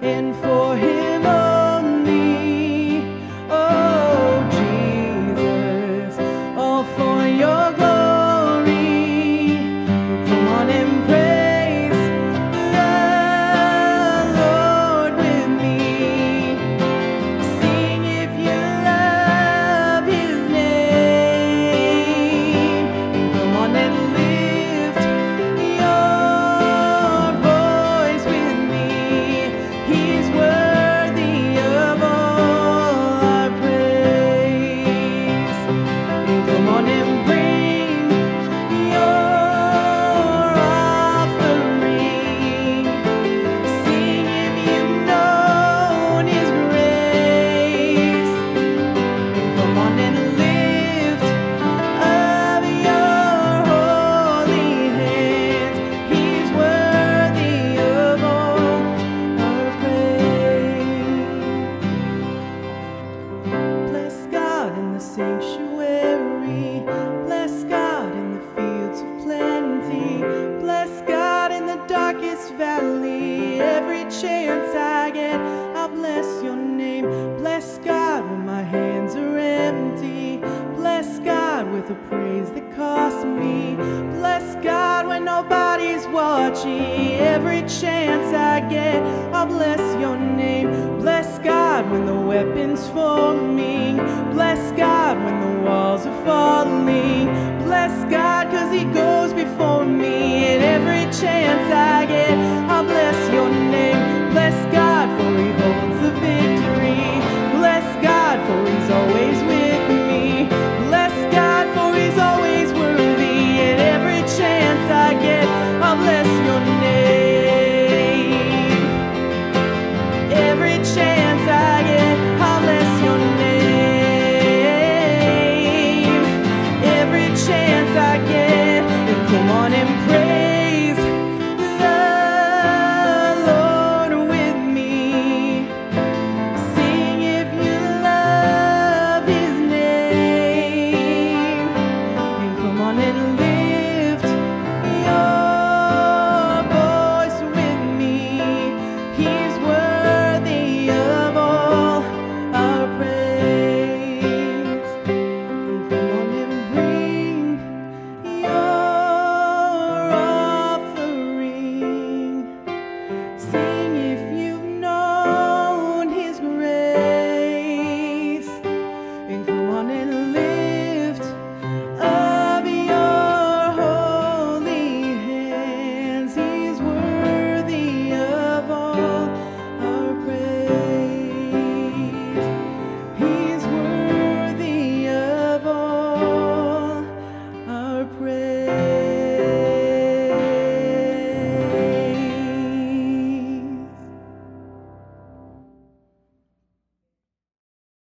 and for Him only. Oh Jesus, all for Your glory. Come on and praise the Lord with me. Sing if you love His name, and come on and lift your voice with me. He's worthy of all our praise. And come on and bring your offering. Sing if you've known His grace. And come on and lift up your holy hands. He's worthy of all our praise. Bless God in the sanctuary. Bless God in the fields of plenty. Bless God in the darkest valley. Every chance I get, I'll bless Your name. Bless God when my hands are empty. Bless God with a praise that costs me. Bless God when nobody's watching. Every chance I get, I'll bless Your name. Bless God when the weapon's forming. Bless God when the walls are falling. Bless God 'cause He goes before me. And every chance I get, I'll bless